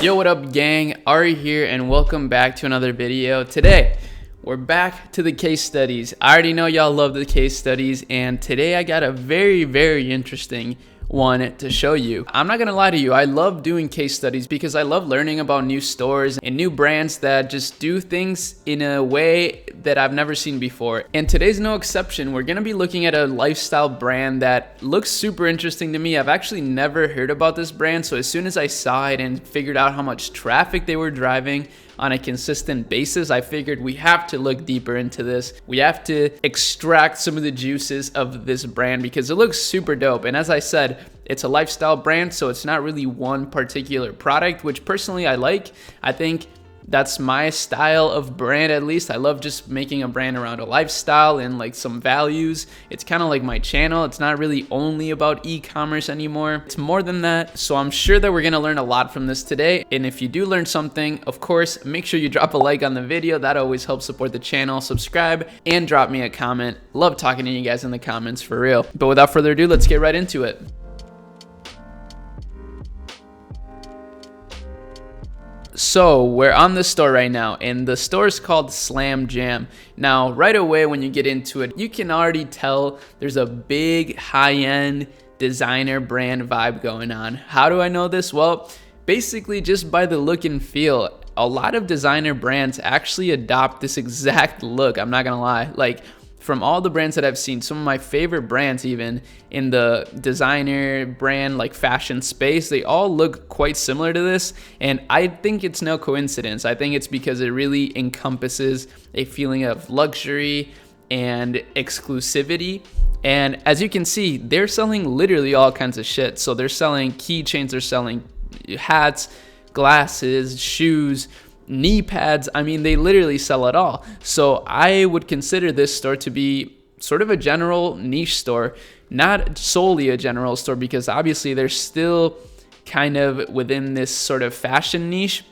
Yo, what up gang? Arie here and welcome back to another video. Today, we're back to the case studies. I already know y'all love the case studies, and today I got a very interesting one to show you. I'm not gonna lie to you, I love doing case studies because I love learning about new stores and new brands that just do things in a way that I've never seen before. And today's no exception. We're gonna be looking at a lifestyle brand that looks super interesting to me. I've actually never heard about this brand, so as soon as I saw it and figured out how much traffic they were driving on a consistent basis, I figured we have to look deeper into this. We have to extract some of the juices of this brand because it looks super dope. And as I said, it's a lifestyle brand, so it's not really one particular product, which personally I like. I think that's my style of brand, at least. I love just making a brand around a lifestyle and like some values. It's kind of like my channel. It's not really only about e-commerce anymore. It's more than that. So I'm sure that we're gonna learn a lot from this today. And if you do learn something, of course, make sure you drop a like on the video. That always helps support the channel. Subscribe and drop me a comment. Love talking to you guys in the comments, for real. But without further ado, let's get right into it. So we're on the store right now, and the store is called Slam Jam. Now, right away when you get into it, you can already tell there's a big high-end designer brand vibe going on. How do I know this? Well, basically just by the look and feel. A lot of designer brands actually adopt this exact look. I'm not gonna lie. Like, from all the brands that I've seen, some of my favorite brands even in the designer brand like fashion space, they all look quite similar to this. And I think it's no coincidence. I think it's because it really encompasses a feeling of luxury and exclusivity. And as you can see, they're selling literally all kinds of shit. So they're selling keychains, they're selling hats, glasses, shoes, knee pads. I mean, they literally sell it all. So I would consider this store to be sort of a general niche store, not solely a general store, because obviously they're still kind of within this sort of fashion niche,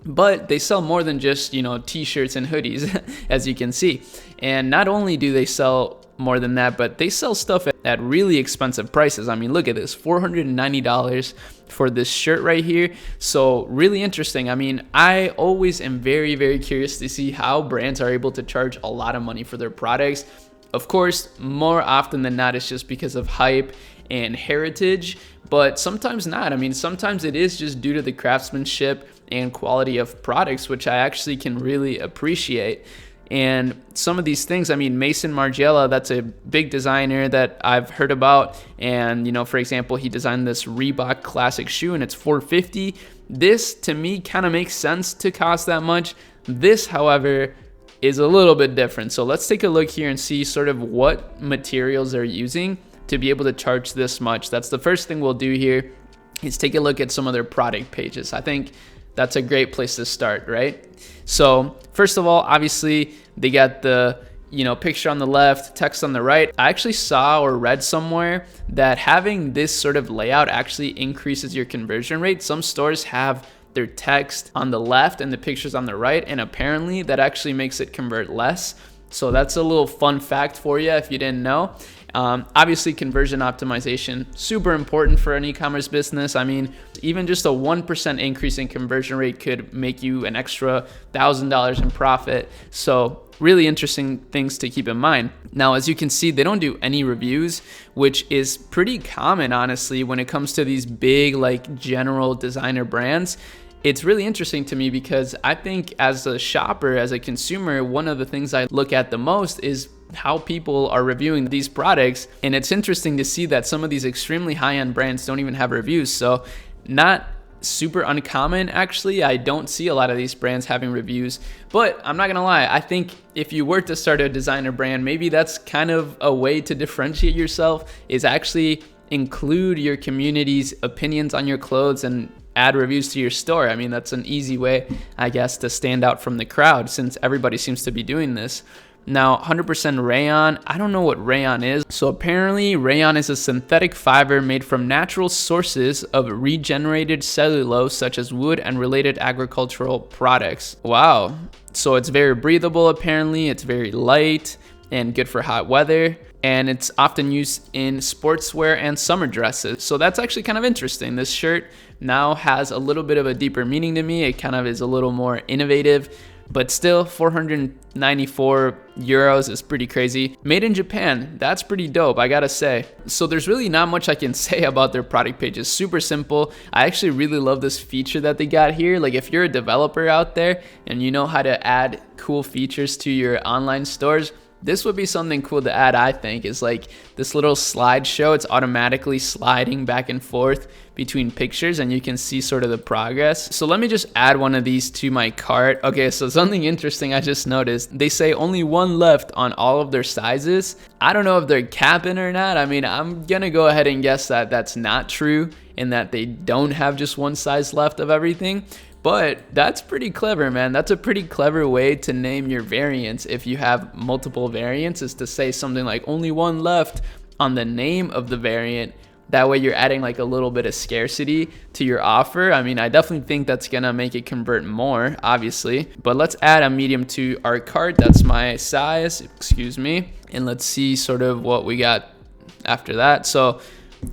but they sell more than just, you know, t-shirts and hoodies, as you can see. And not only do they sell more than that, but they sell stuff at really expensive prices. I mean, look at this, $490 for this shirt right here. So really interesting. I mean, I always am very curious to see how brands are able to charge a lot of money for their products. Of course, more often than not, it's just because of hype and heritage, but sometimes not. I mean, sometimes it is just due to the craftsmanship and quality of products, which I actually can really appreciate. And some of these things, I mean, Mason Margiela, that's a big designer that I've heard about. And, you know, for example, he designed this Reebok classic shoe and it's $450. This, to me, kind of makes sense to cost that much. This, however, is a little bit different. So let's take a look here and see sort of what materials they're using to be able to charge this much. That's the first thing we'll do here, is take a look at some of their product pages. I think that's a great place to start, right? So first of all, obviously they got the, you know, picture on the left, text on the right. I actually saw or read somewhere that having this sort of layout actually increases your conversion rate. Some stores have their text on the left and the pictures on the right, and apparently that actually makes it convert less. So that's a little fun fact for you if you didn't know. Obviously, conversion optimization, super important for an e-commerce business. I mean, even just a 1% increase in conversion rate could make you an extra $1,000 in profit. So really interesting things to keep in mind. Now, as you can see, they don't do any reviews, which is pretty common, honestly, when it comes to these big, like, general designer brands. It's really interesting to me because I think as a shopper, as a consumer, one of the things I look at the most is how people are reviewing these products. And it's interesting to see that some of these extremely high-end brands don't even have reviews. So not super uncommon, actually. I don't see a lot of these brands having reviews, but I'm not gonna lie, I think if you were to start a designer brand, maybe that's kind of a way to differentiate yourself, is actually include your community's opinions on your clothes and add reviews to your store. I mean, that's an easy way, I guess, to stand out from the crowd since everybody seems to be doing this. Now, 100% rayon, I don't know what rayon is. So apparently rayon is a synthetic fiber made from natural sources of regenerated cellulose such as wood and related agricultural products. Wow. So it's very breathable apparently, it's very light and good for hot weather. and it's often used in sportswear and summer dresses. So that's actually kind of interesting. This shirt now has a little bit of a deeper meaning to me. It kind of is a little more innovative, but still 494 euros is pretty crazy. Made in Japan, that's pretty dope, I gotta say. So there's really not much I can say about their product page. It's super simple. I actually really love this feature that they got here. Like if you're a developer out there and you know how to add cool features to your online stores, this would be something cool to add, I think, is like this little slideshow. It's automatically sliding back and forth between pictures and you can see sort of the progress. So let me just add one of these to my cart. Okay, so something interesting I just noticed. They say only one left on all of their sizes. I don't know if they're capping or not. I mean, I'm gonna go ahead and guess that that's not true and that they don't have just one size left of everything. But that's pretty clever, man. That's a pretty clever way to name your variants. If you have multiple variants, is to say something like only one left on the name of the variant. That way you're adding like a little bit of scarcity to your offer. I mean, I definitely think that's gonna make it convert more, obviously. But let's add a medium to our cart. That's my size, excuse me. And let's see sort of what we got after that. So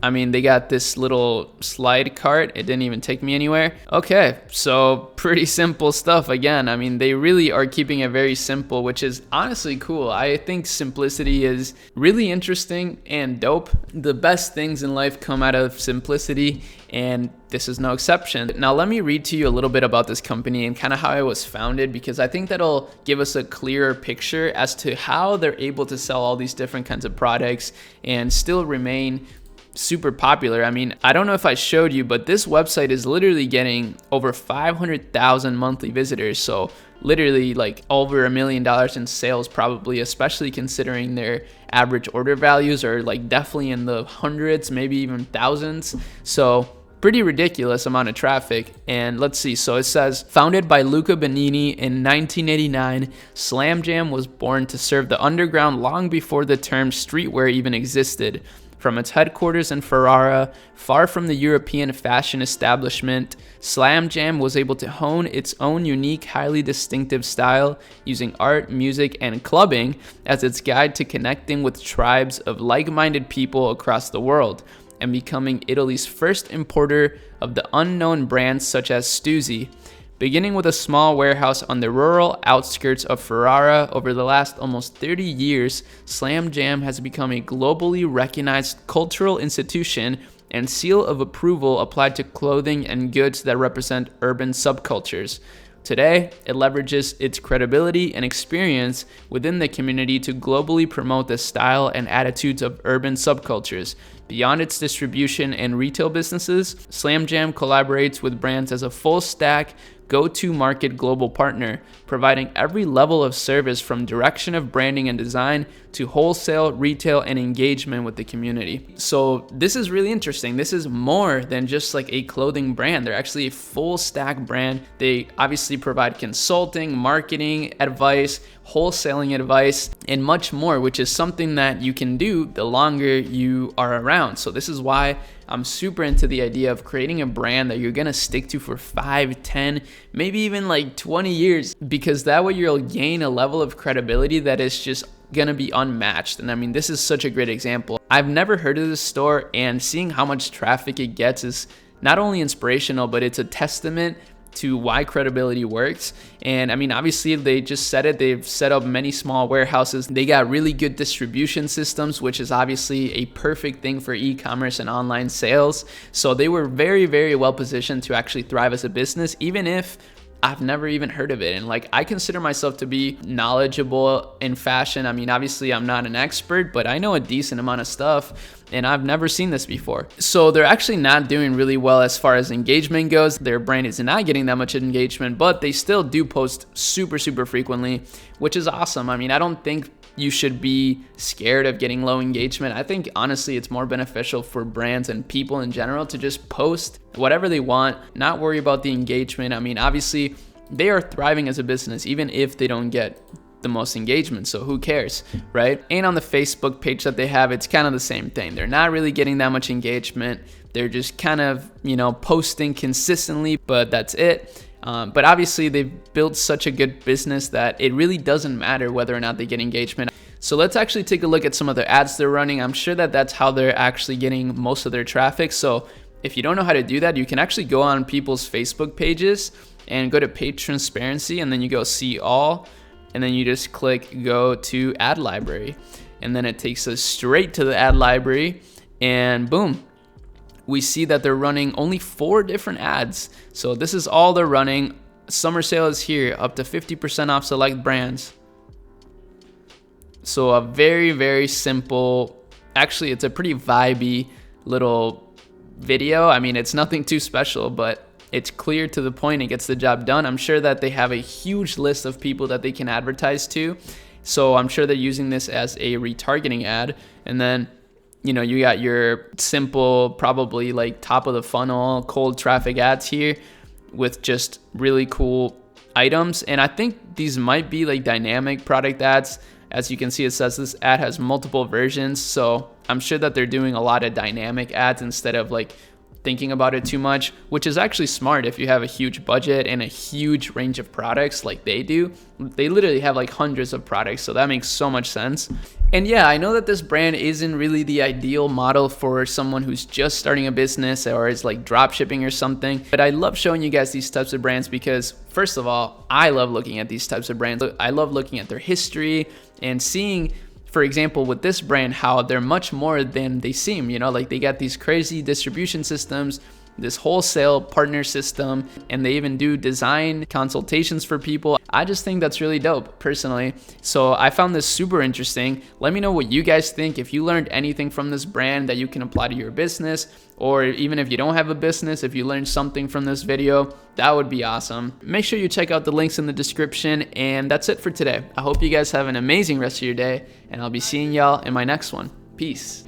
I mean, they got this little slide cart. It didn't even take me anywhere. Okay, so pretty simple stuff again. I mean, they really are keeping it very simple, which is honestly cool. I think simplicity is really interesting and dope. The best things in life come out of simplicity, and this is no exception. Now, let me read to you a little bit about this company and kind of how it was founded, because I think that'll give us a clearer picture as to how they're able to sell all these different kinds of products and still remain super popular. I mean, I don't know if I showed you, but this website is literally getting over 500,000 monthly visitors. So literally like over $1 million in sales probably, especially considering their average order values are like definitely in the hundreds, maybe even thousands. So pretty ridiculous amount of traffic. And let's see, so it says, founded by Luca Benini in 1989, Slam Jam was born to serve the underground long before the term streetwear even existed. From its headquarters in Ferrara, far from the European fashion establishment, Slam Jam was able to hone its own unique, highly distinctive style, using art, music, and clubbing as its guide to connecting with tribes of like-minded people across the world, and becoming Italy's first importer of the unknown brands such as Stussy. Beginning with a small warehouse on the rural outskirts of Ferrara, over the last almost 30 years, Slam Jam has become a globally recognized cultural institution and seal of approval applied to clothing and goods that represent urban subcultures. Today, it leverages its credibility and experience within the community to globally promote the style and attitudes of urban subcultures. Beyond its distribution and retail businesses, Slam Jam collaborates with brands as a full-stack, go-to-market global partner, providing every level of service from direction of branding and design to wholesale, retail, and engagement with the community. So this is really interesting. This is more than just like a clothing brand. They're actually a full-stack brand. They obviously provide consulting, marketing advice, wholesaling advice, and much more, which is something that you can do the longer you are around. So this is why I'm super into the idea of creating a brand that you're gonna stick to for 5, 10, maybe even like 20 years, because that way you'll gain a level of credibility that is just gonna be unmatched. And I mean, this is such a great example. I've never heard of this store, and seeing how much traffic it gets is not only inspirational, but it's a testament to why credibility works. And I mean, obviously they just said it, they've set up many small warehouses. They got really good distribution systems, which is obviously a perfect thing for e-commerce and online sales. So they were very, very well positioned to actually thrive as a business, even if I've never even heard of it. And like, I consider myself to be knowledgeable in fashion. I mean, obviously I'm not an expert, but I know a decent amount of stuff, and I've never seen this before. So they're actually not doing really well as far as engagement goes. Their brand is not getting that much engagement, but they still do post super, super frequently, which is awesome. I mean, I don't think you should be scared of getting low engagement. I think honestly it's more beneficial for brands and people in general to just post whatever they want, not worry about the engagement. I mean, obviously they are thriving as a business even if they don't get the most engagement, so who cares, right? And on the Facebook page that they have, it's kind of the same thing. They're not really getting that much engagement. They're just kind of, posting consistently, but that's it. But obviously they've built such a good business that it really doesn't matter whether or not they get engagement. So let's actually take a look at some of the ads they're running. I'm sure that that's how they're actually getting most of their traffic. So if you don't know how to do that, you can actually go on people's Facebook pages and go to page transparency, and then you go see all, and then you just click go to ad library, and then it takes us straight to the ad library, and boom, we see that they're running only 4 different ads. So this is all they're running. Summer sale is here, up to 50% off select brands. So a very, very simple, actually it's a pretty vibey little video. I mean, it's nothing too special, but it's clear to the point, it gets the job done. I'm sure that they have a huge list of people that they can advertise to. So I'm sure they're using this as a retargeting ad. And then, you know, you got your simple, probably like top of the funnel, cold traffic ads here with just really cool items. And I think these might be like dynamic product ads. As you can see, it says this ad has multiple versions. So I'm sure that they're doing a lot of dynamic ads instead of like thinking about it too much, which is actually smart if you have a huge budget and a huge range of products like they do. They literally have like hundreds of products, so that makes so much sense. And yeah, I know that this brand isn't really the ideal model for someone who's just starting a business or is like drop shipping or something, but I love showing you guys these types of brands because first of all, I love looking at these types of brands. I love looking at their history and seeing, for example, with this brand, how they're much more than they seem, you know, like they got these crazy distribution systems, this wholesale partner system, and they even do design consultations for people. I just think that's really dope personally. So I found this super interesting. Let me know what you guys think. If you learned anything from this brand that you can apply to your business, or even if you don't have a business, if you learned something from this video, that would be awesome. Make sure you check out the links in the description, and that's it for today. I hope you guys have an amazing rest of your day, and I'll be seeing y'all in my next one. Peace.